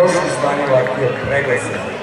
još izvanila bio preglesa.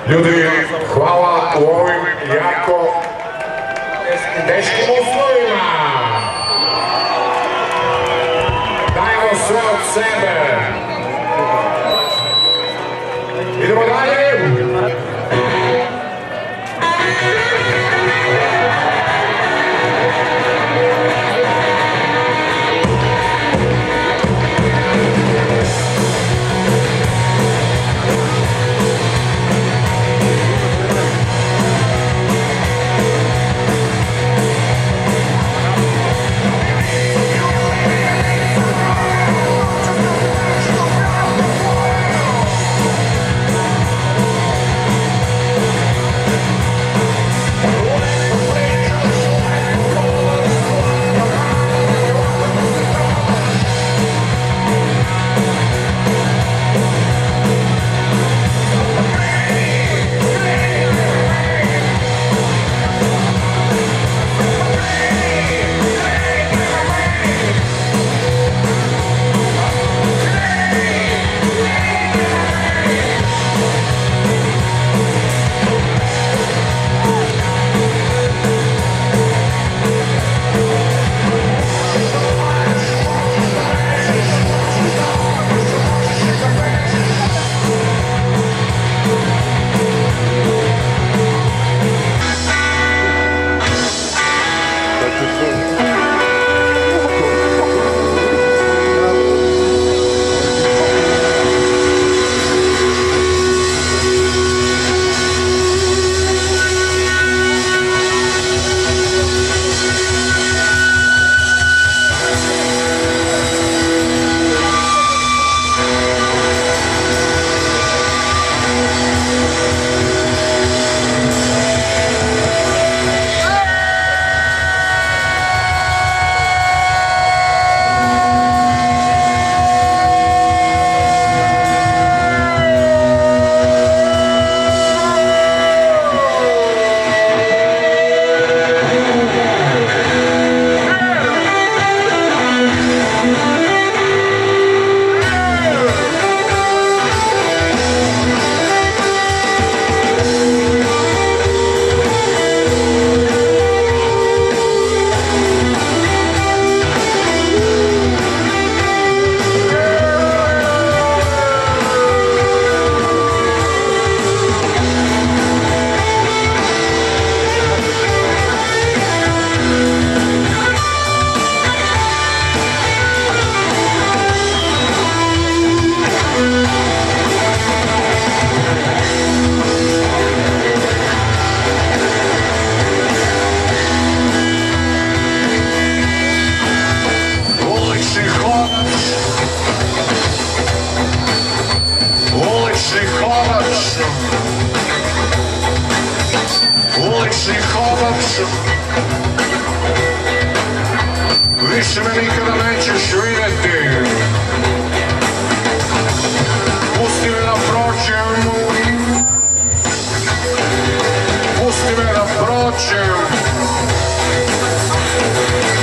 Ljudi, hvala u ovim jako teškim uslovima. Dajmo sve od sebe. Idemo dalje. ulični hodač, više me nikada nećeš vidjeti. Pusti me da prođem, pusti me da prođem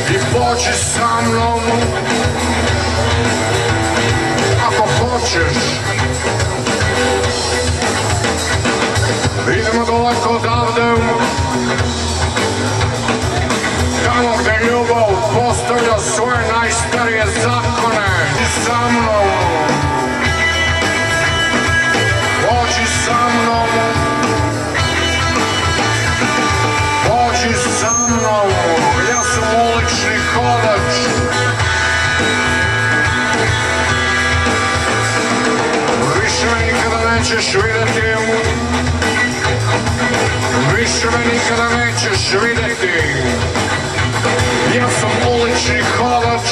i pođi sa mnom ako hoćeš. Idemo daleko odavde, tamo gde ljubav postavlja svoje najstarije zakone. I sa mnom, pođi sa mnom, pođi sa mnom, ja sam ulični hodač. Više me nikada nećeš vidjeti, više me nikada nećeš vidjeti. Ja sam ulični hodač,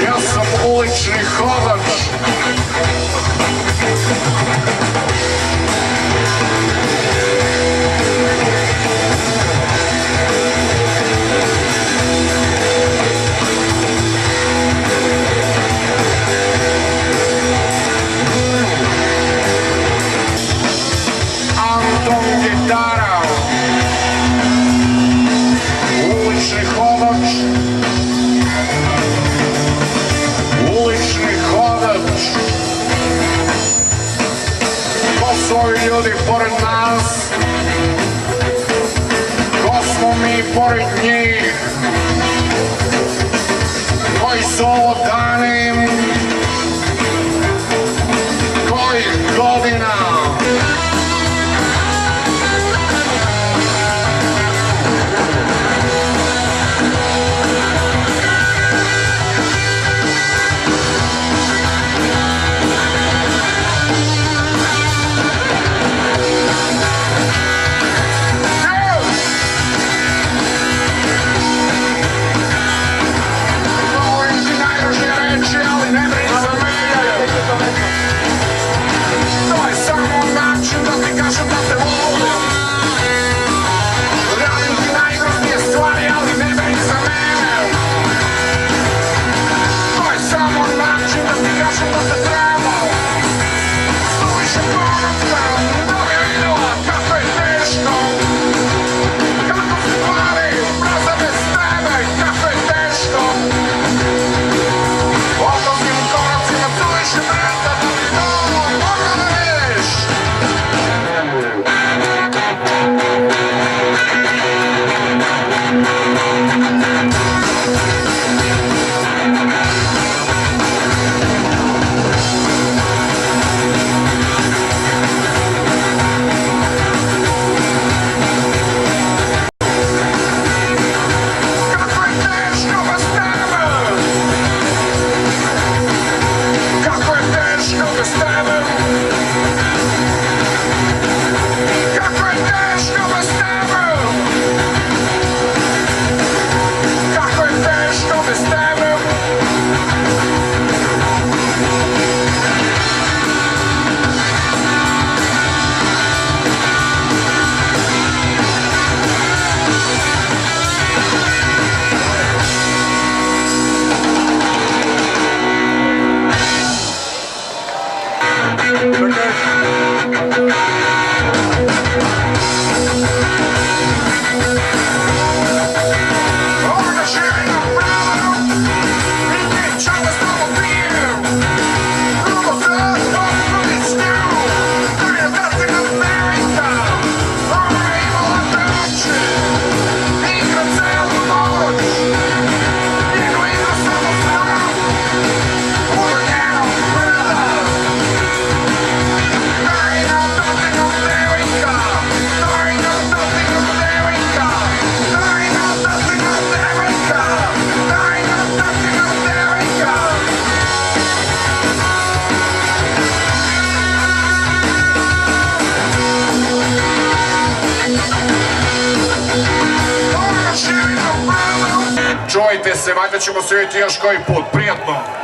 ja sam ulični hodač. Anton gitara, ulični hodač, ulični hodač. Ko su ovi ljudi pored nas, ko smo mi pored njih, koji su ovo dani, kojih godina. Čuvajte se, valjda ćemo se vidjeti još koji put. Prijatno!